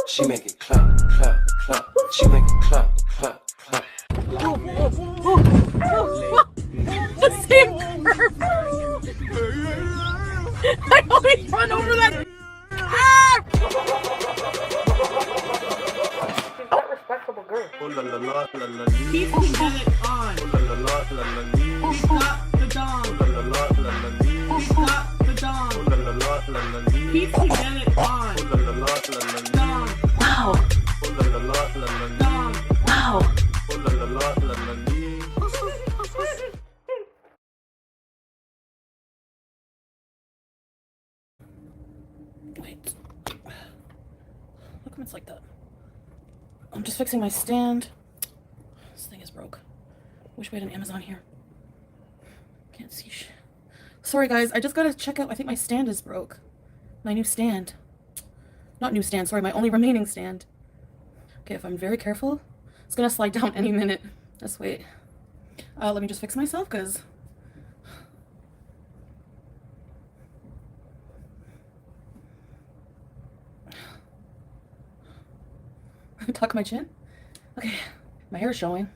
She make it clap, clap, clap. She make it clap, clap, clap. The same curve. I always run over that. Ah! She's not respectable girl. He's got it on. He's got the dong. He's got the dong. He's got it on. Dong. Wow. Dong. Wow. Wait. How come it's like that? I'm just fixing my stand. This thing is broke. Wish we had an Amazon here. Can't see shit. Sorry guys, I just gotta check out. I think my stand is broke. My new stand. Not new stand, sorry, my only remaining stand. Okay, if I'm very careful, it's gonna slide down any minute. Let's wait. Let me just fix myself, because tuck my chin. Okay, my hair is showing.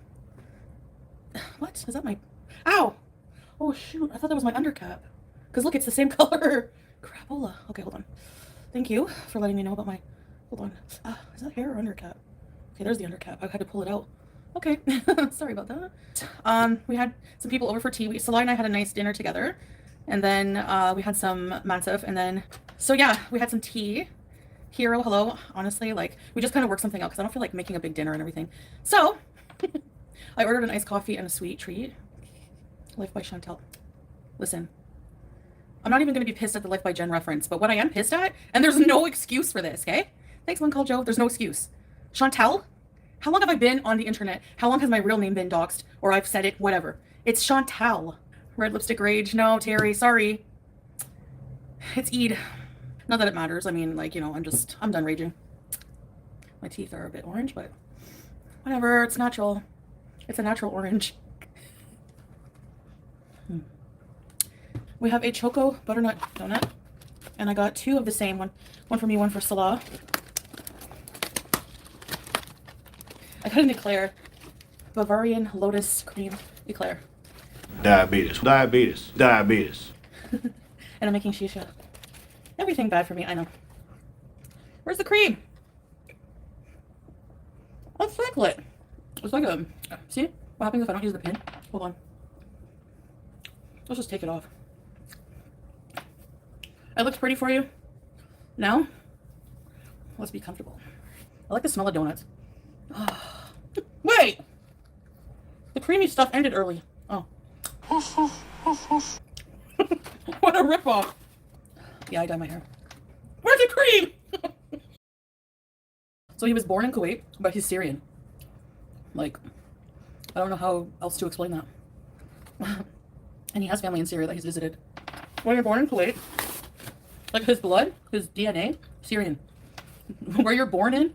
What? Is that my... Ow! Oh shoot, I thought that was my undercap. Because look, it's the same color. Crapola. Okay, hold on. Thank you for letting me know about my... Hold on. Is that hair or undercap? Okay, there's the undercap. I had to pull it out. Okay, sorry about that. We had some people over for tea. Salah and I had a nice dinner together. And then we had some matzah. And then... So yeah, we had some tea. Hero, hello. Honestly, like, we just kind of worked something out because I don't feel like making a big dinner and everything. So, I ordered an iced coffee and a sweet treat. Life by Chantal. Listen, I'm not even going to be pissed at the Life by Jen reference, but what I am pissed at, and there's no excuse for this, okay? Thanks, One Call Joe. There's no excuse. Chantal, how long have I been on the internet? How long has my real name been doxed? Or I've said it, whatever. It's Chantal. Red lipstick rage. No, Terry, sorry. It's Eid. Not that it matters. I mean, like, you know, I'm done raging. My teeth are a bit orange, but whatever. It's natural. It's a natural orange. We have a choco butternut donut, and I got two of the same one for me, one for Salah. I got an eclair, Bavarian lotus cream eclair. Diabetes. And I'm making shisha. Everything bad for me, I know. Where's the cream? Let's cycle it. It's like a... See what happens if I don't use the pin? Hold on. Let's just take it off. It looks pretty for you. Now, let's be comfortable. I like the smell of donuts. Wait! The creamy stuff ended early. Oh. What a ripoff. Yeah, I dye my hair. Where's the cream? So he was born in Kuwait, but he's Syrian. Like, I don't know how else to explain that. And he has family in Syria that he's visited. When you're born in Kuwait, like his blood, his DNA, Syrian. Where you're born in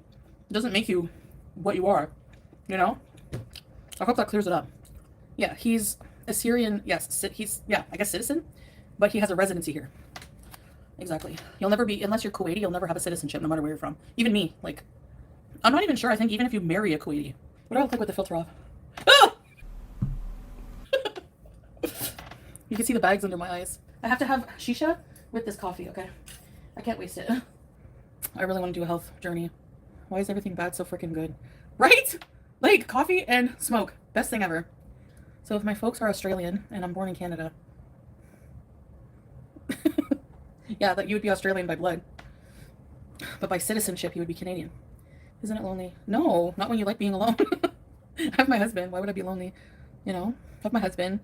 doesn't make you what you are, you know? I hope that clears it up. Yeah, he's a Syrian, yes, he's, yeah, I guess citizen, but he has a residency here. Exactly. You'll never be, unless you're Kuwaiti, you'll never have a citizenship no matter where you're from. Even me, like, I'm not even sure, I think even if you marry a Kuwaiti. What do I look like with the filter off? Oh! You can see the bags under my eyes. I have to have shisha with this coffee, okay? I can't waste it. I really want to do a health journey. Why is everything bad so freaking good? Right? Like, coffee and smoke. Best thing ever. So if my folks are Australian and I'm born in Canada, yeah, that you would be Australian by blood. But by citizenship, you would be Canadian. Isn't it lonely? No, not when you like being alone. I have my husband. Why would I be lonely? You know, I have my husband.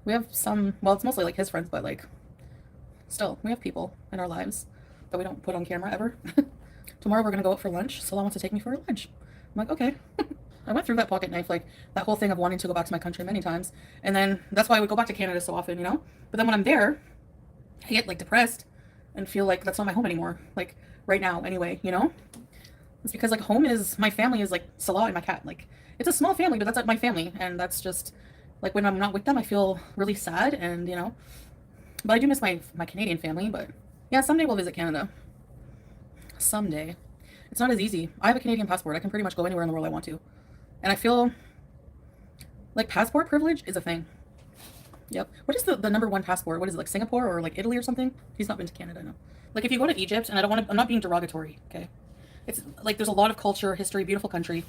We have some, well, it's mostly like his friends, but like, still, we have people in our lives that we don't put on camera ever. Tomorrow we're going to go out for lunch. Salah wants to take me for lunch. I'm like, okay. I went through that pocket knife, like that whole thing of wanting to go back to my country many times. And then that's why I would go back to Canada so often, you know? But then when I'm there, I get like depressed and feel like that's not my home anymore. Like right now anyway, you know? It's because like home is, my family is like Salah and my cat. Like it's a small family, but that's like my family. And that's just like when I'm not with them, I feel really sad and, you know, but I do miss my Canadian family. But yeah, someday we'll visit Canada. Someday. It's not as easy. I have a Canadian passport. I can pretty much go anywhere in the world I want to. And I feel like passport privilege is a thing. Yep. What is the number one passport? What is it, like Singapore or like Italy or something? He's not been to Canada, no. Like if you go to Egypt, and I'm not being derogatory, okay? It's like there's a lot of culture, history, beautiful country,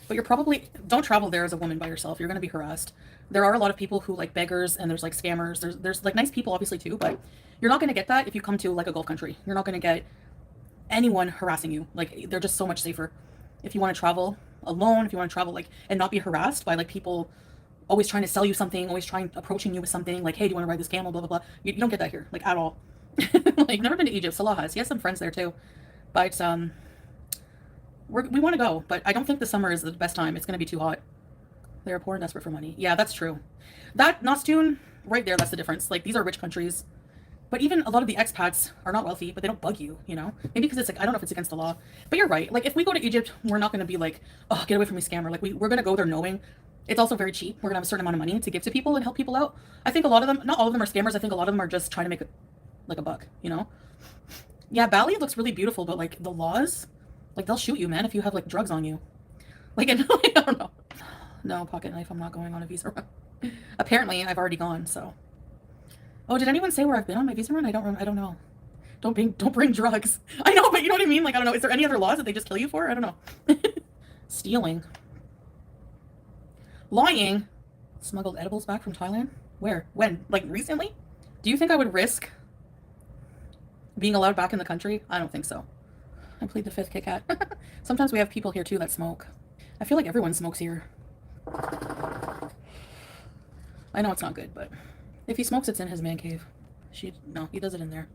but you're probably, don't travel there as a woman by yourself. You're going to be harassed. There are a lot of people who like beggars, and there's like scammers. There's like nice people obviously too, but you're not going to get that if you come to like a Gulf country. You're not going to get anyone harassing you. Like they're just so much safer. If you want to travel alone, if you want to travel like and not be harassed by like people always trying to sell you something, approaching you with something like, hey, do you want to ride this camel, blah, blah, blah. You don't get that here, like at all. Like never been to Egypt. Salah has. He has some friends there too. But we want to go, but I don't think the summer is the best time. It's going to be too hot. They're poor and desperate for money. Yeah, that's true. That Nostune, right there, that's the difference. Like these are rich countries. But even a lot of the expats are not wealthy, but they don't bug you, you know? Maybe because it's like, I don't know if it's against the law. But you're right. Like if we go to Egypt, we're not going to be like, oh, get away from me, scammer. Like we're going to go there knowing it's also very cheap. We're going to have a certain amount of money to give to people and help people out. I think a lot of them, not all of them are scammers. I think a lot of them are just trying to make a buck, you know? Yeah, Bali looks really beautiful, but like the laws, like they'll shoot you, man, if you have like drugs on you. Like, and, I don't know. No, pocket knife, I'm not going on a visa run. Apparently, I've already gone, so. Oh, did anyone say where I've been on my visa run? I don't know. Don't bring drugs. I know, but you know what I mean? Like, I don't know. Is there any other laws that they just kill you for? I don't know. Stealing. Lying. Smuggled edibles back from Thailand? Where? When? Like, recently? Do you think I would risk being allowed back in the country? I don't think so. I plead the fifth, Kit Kat. Sometimes we have people here, too, that smoke. I feel like everyone smokes here. I know it's not good, but if he smokes, it's in his man cave. No, he does it in there.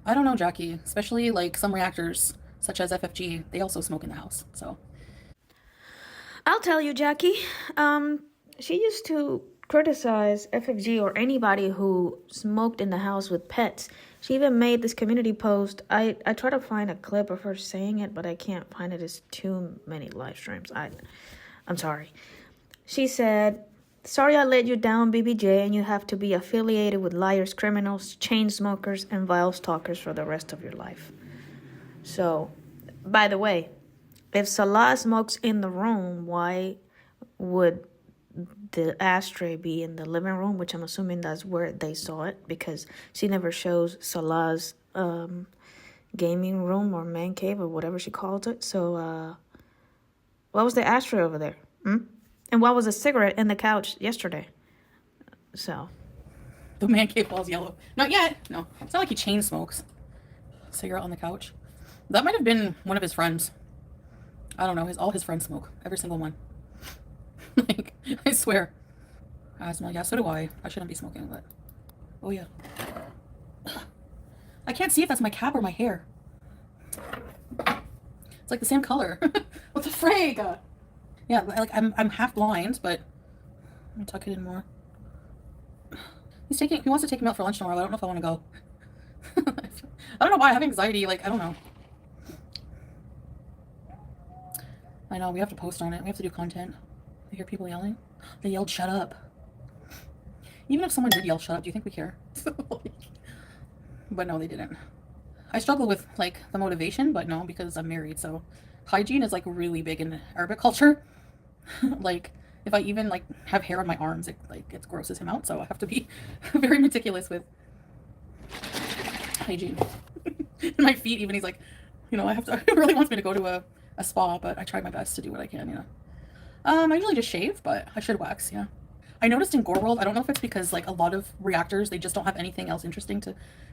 I don't know, Jackie. Especially, like, some reactors, such as FFG, they also smoke in the house, so. I'll tell you, Jackie. She used to criticize FFG or anybody who smoked in the house with pets. She even made this community post. I try to find a clip of her saying it, but I can't find it. It's too many live streams. I'm sorry. She said, "Sorry I let you down, BBJ, and you have to be affiliated with liars, criminals, chain smokers, and vile stalkers for the rest of your life." So, by the way, if Salah smokes in the room, why would the ashtray be in the living room? Which I'm assuming that's where they saw it, because she never shows Salah's gaming room or man cave or whatever she calls it. So, what was the ashtray over there? And what was a cigarette in the couch yesterday? So. The man cave wall's yellow. Not yet. No. It's not like he chain smokes. Cigarette on the couch. That might have been one of his friends. I don't know. All his friends smoke. Every single one. Like, I swear. Asthma. Yeah, so do I. I shouldn't be smoking, but. Oh, yeah. I can't see if that's my cap or my hair. It's like the same color. What the frig? Yeah, like I'm half blind, but let me tuck it in more. He wants to take me out for lunch tomorrow. I don't know if I want to go. I don't know why I have anxiety. Like, I don't know. I know, we have to post on it. We have to do content. I hear people yelling. They yelled, "Shut up." Even if someone did yell, "Shut up," do you think we care? But no, they didn't. I struggle with, like, the motivation, but no, because I'm married, so hygiene is, like, really big in Arabic culture. Like, if I even, like, have hair on my arms, it grosses him out, so I have to be very meticulous with hygiene. And my feet, even, he's like, you know, he really wants me to go to a spa, but I try my best to do what I can, you know. I usually just shave, but I should wax, yeah. I noticed in Gore World, I don't know if it's because, like, a lot of reactors, they just don't have anything else interesting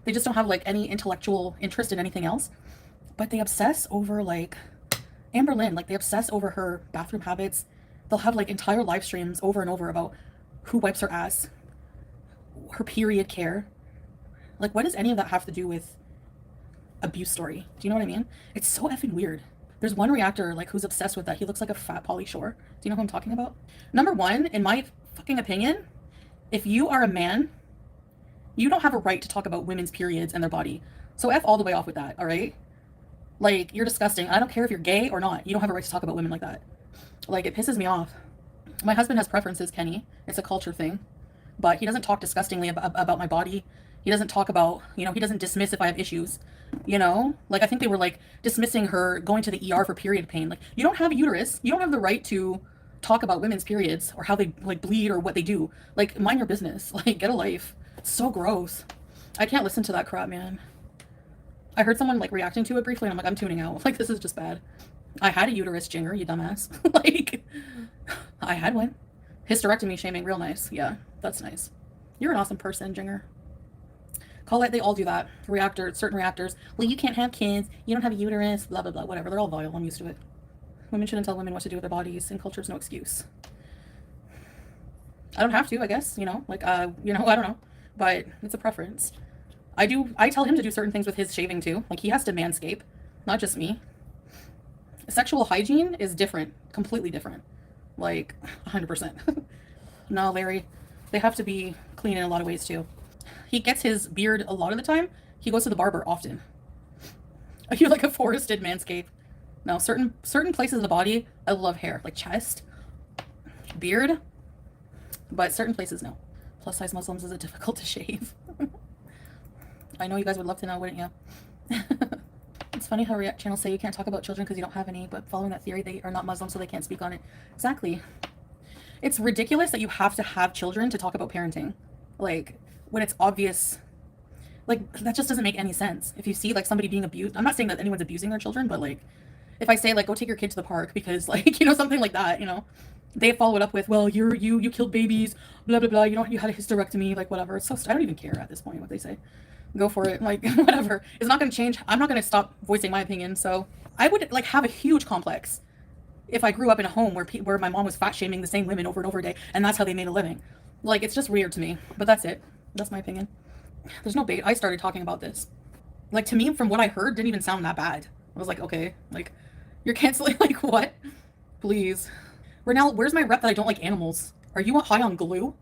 they just don't have, like, any intellectual interest in anything else, but they obsess over, like, Amber Lynn, like, they obsess over her bathroom habits. They'll have, like, entire live streams over and over about who wipes her ass, her period care. Like, what does any of that have to do with abuse story? Do you know what I mean? It's so effing weird. There's one reactor, like, who's obsessed with that. He looks like a fat Pauly Shore. Do you know who I'm talking about? Number one, in my fucking opinion, if you are a man, you don't have a right to talk about women's periods and their body. So F all the way off with that, all right? Like, you're disgusting. I don't care if you're gay or not. You don't have a right to talk about women like that. Like, it pisses me off. My husband has preferences, Kenny. It's a culture thing. But he doesn't talk disgustingly about my body. He He doesn't talk about, you know, he doesn't dismiss if I have issues, you know? Like, I think they were, like, dismissing her going to the ER for period pain. Like, you don't have a uterus. You don't have the right to talk about women's periods or how they, like, bleed or what they do. Like, mind your business. Like, get a life. It's so gross. I can't listen to that crap, man. I heard someone, like, reacting to it briefly, and I'm like, I'm tuning out. Like, this is just bad. I had a uterus, Jinger, you dumbass. Like, I had one. Hysterectomy shaming, real nice. Yeah, that's nice. You're an awesome person, Jinger. Colette, they all do that. Reactor, certain reactors. Well, you can't have kids. You don't have a uterus. Blah, blah, blah. Whatever. They're all vile. I'm used to it. Women shouldn't tell women what to do with their bodies, and culture's no excuse. I don't have to, I guess. You know, like, you know, I don't know. But it's a preference. I tell him to do certain things with his shaving, too. Like, he has to manscape. Not just me. Sexual hygiene is different. Completely different. Like, 100%. No, Larry. They have to be clean in a lot of ways, too. He gets his beard a lot of the time. He goes to the barber often. You're like a forested manscape. No, certain places of the body, I love hair. Like chest, beard. But certain places, no. Plus size Muslims is difficult to shave. I know you guys would love to know, wouldn't you? It's funny how React channels say you can't talk about children because you don't have any, but following that theory, they are not Muslim, so they can't speak on it. Exactly. It's ridiculous that you have to have children to talk about parenting. Like, when it's obvious, like, that just doesn't make any sense. If you see, like, somebody being abused, I'm not saying that anyone's abusing their children, but, like, if I say, like, go take your kid to the park because, like, you know, something like that, you know, they follow it up with, well, you killed babies, blah, blah, blah, you had a hysterectomy, like, whatever. It's so, I don't even care at this point what they say. Go for it, like, whatever. It's not going to change. I'm not going to stop voicing my opinion, so I would, like, have a huge complex if I grew up in a home where my mom was fat shaming the same women over and over a day, and that's how they made a living. Like, it's just weird to me, but that's it. That's my opinion. There's no bait. I started talking about this. Like, to me, from what I heard, didn't even sound that bad. I was like, okay, like, you're canceling, like, what? Please. Renell, where's my rep that I don't like animals? Are you high on glue?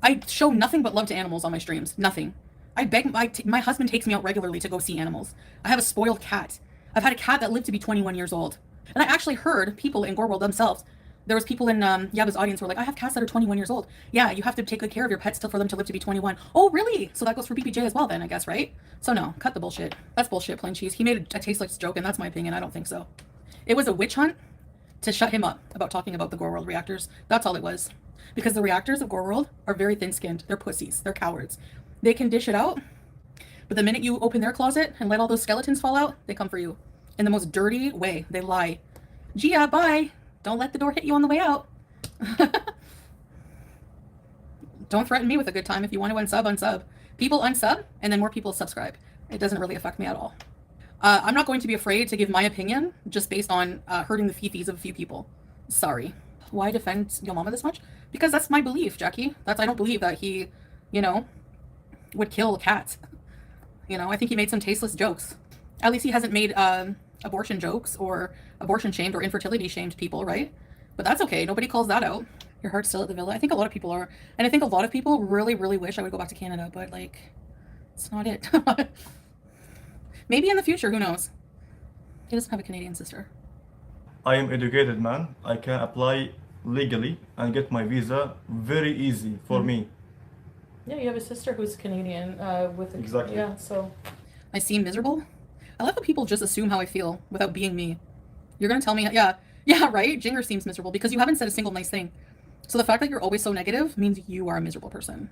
I show nothing but love to animals on my streams. Nothing. I beg, my husband takes me out regularly to go see animals. I have a spoiled cat. I've had a cat that lived to be 21 years old. And I actually heard people in Gore World themselves, there was people in Yaba's audience who were like, I have cats that are 21 years old. Yeah, you have to take good care of your pets for them to live to be 21. Oh, really? So that goes for BPJ as well then, I guess, right? So no, cut the bullshit. That's bullshit, plain cheese. He made a tasteless joke, and that's my opinion. I don't think so. It was a witch hunt to shut him up about talking about the Gore World reactors. That's all it was. Because the reactors of Gore World are very thin-skinned. They're pussies. They're cowards. They can dish it out, but the minute you open their closet and let all those skeletons fall out, they come for you. In the most dirty way. They lie. Gia, bye. Don't let the door hit you on the way out. Don't threaten me with a good time. If you want to unsub, unsub. People unsub, and then more people subscribe. It doesn't really affect me at all. I'm not going to be afraid to give my opinion just based on hurting the fifis of a few people. Sorry. Why defend your mama this much? Because that's my belief, Jackie. I don't believe that he, you know, would kill cats. You know, I think he made some tasteless jokes. At least he hasn't made abortion jokes or abortion shamed or infertility shamed people, right? But that's okay. Nobody calls that out. Your heart's still at the villa. I think a lot of people are. And I think a lot of people really, really wish I would go back to Canada, but like, it's not it. Maybe in the future, who knows? He doesn't have a Canadian sister. I am educated man. I can apply legally and get my visa very easy for me. Yeah, you have a sister who's Canadian with a, Exactly. Yeah, so I seem miserable. I love how people just assume how I feel without being me. You're gonna tell me, yeah, right? Jinger seems miserable because you haven't said a single nice thing. So the fact that you're always so negative means you are a miserable person.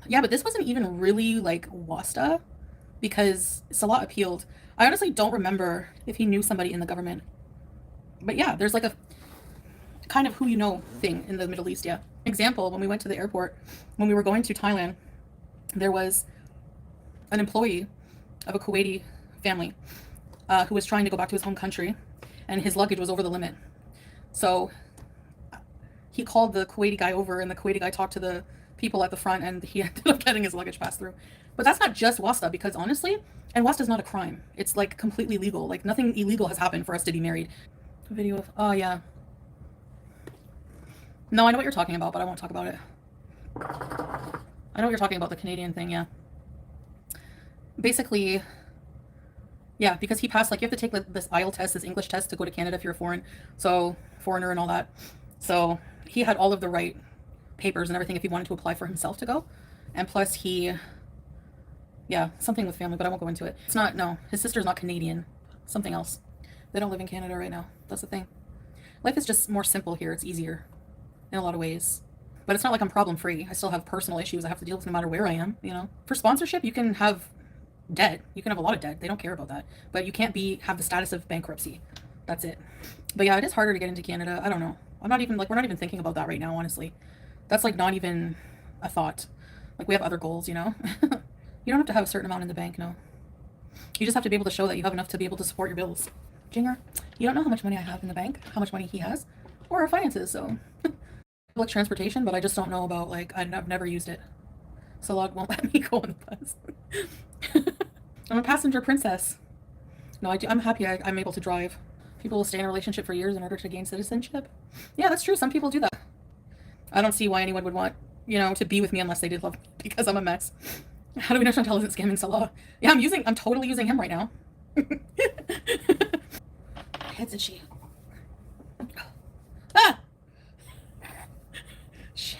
Yeah, but this wasn't even really like Wasta because Salah appealed. I honestly don't remember if he knew somebody in the government. But yeah, there's like a kind of who you know thing in the Middle East, yeah. Example, when we went to the airport, when we were going to Thailand, there was an employee of a Kuwaiti family who was trying to go back to his home country, and his luggage was over the limit. So he called the Kuwaiti guy over, and the Kuwaiti guy talked to the people at the front, and he ended up getting his luggage passed through. But that's not just Wasta, because honestly, and Wasta is not a crime. It's like completely legal. Like nothing illegal has happened for us to be married. Video of, oh yeah. No, I know what you're talking about, but I won't talk about it. I know what you're talking about, the Canadian thing, yeah. Basically, yeah, because he passed, like, you have to take this IELTS test, this English test to go to Canada if you're a foreigner and all that. So he had all of the right papers and everything if he wanted to apply for himself to go. And plus he Yeah, something with family, but I won't go into it. It's not, no, his sister's not Canadian. Something else. They don't live in Canada right now. That's the thing. Life is just more simple here. It's easier in a lot of ways. But it's not like I'm problem free. I still have personal issues I have to deal with no matter where I am, you know? For sponsorship, you can have debt. You can have a lot of debt. They don't care about that. But you can't have the status of bankruptcy. That's it. But yeah, it is harder to get into Canada. I don't know. I'm not even, we're not even thinking about that right now, honestly. That's not even a thought. We have other goals, you know? You don't have to have a certain amount in the bank, no. You just have to be able to show that you have enough to be able to support your bills. Jinger, you don't know how much money I have in the bank, how much money he has, or our finances, so. Public transportation, but I just don't know about, I've never used it. Salah won't let me go on the bus. I'm a passenger princess. No, I'm happy I'm able to drive. People will stay in a relationship for years in order to gain citizenship. Yeah, that's true. Some people do that. I don't see why anyone would want, to be with me unless they did love me, because I'm a mess. How do we know Chantal isn't scamming Salah? Yeah, I'm totally using him right now. Heads and she. Ah! Shit.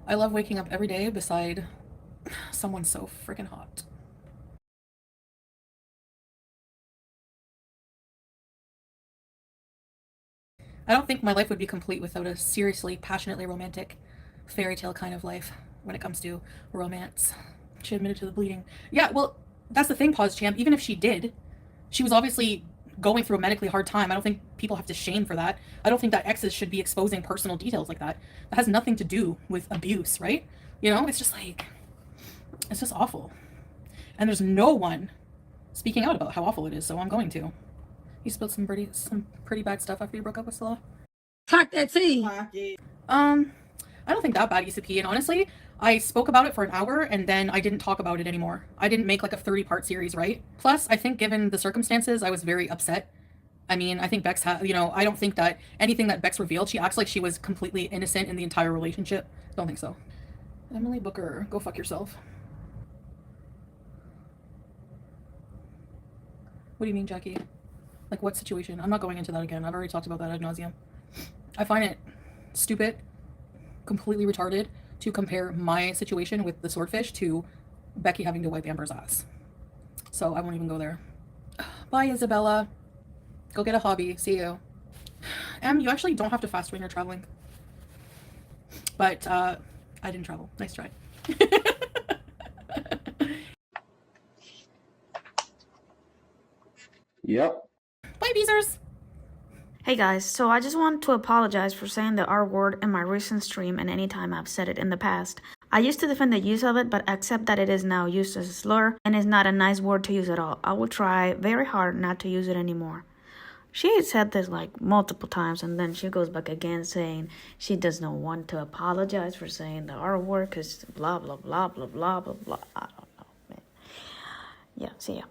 I love waking up every day beside someone so freaking hot. I don't think my life would be complete without a seriously, passionately romantic fairy tale kind of life when it comes to romance. She admitted to the bleeding. Yeah, well, that's the thing, Pause Champ. Even if she did, she was obviously going through a medically hard time. I don't think people have to shame for that. I don't think that exes should be exposing personal details like that. That has nothing to do with abuse, right? It's just it's just awful. And there's no one speaking out about how awful it is, so I'm going to. You spilled some pretty bad stuff after you broke up with Salah. Talk that tea. I don't think that bad, ECP, and honestly, I spoke about it for an hour and then I didn't talk about it anymore. I didn't make a 30-part series, right? Plus, I think given the circumstances, I was very upset. I mean, I think Bex I don't think that anything that Bex revealed, she acts like she was completely innocent in the entire relationship. Don't think so. Emily Booker, go fuck yourself. What do you mean, Jackie? What situation? I'm not going into that again. I've already talked about that ad nauseum. I find it stupid, completely retarded, to compare my situation with the swordfish to Becky having to wipe Amber's ass. So I won't even go there. Bye, Isabella. Go get a hobby. See you. You actually don't have to fast when you're traveling. But I didn't travel. Nice try. Yep. Bye, Beezers. Hey guys, so I just want to apologize for saying the R word in my recent stream and any time I've said it in the past. I used to defend the use of it, but accept that it is now used as a slur and is not a nice word to use at all. I will try very hard not to use it anymore. She had said this multiple times, and then she goes back again saying she does not want to apologize for saying the R word because blah blah blah blah blah blah blah. I don't know, man. Yeah, see ya.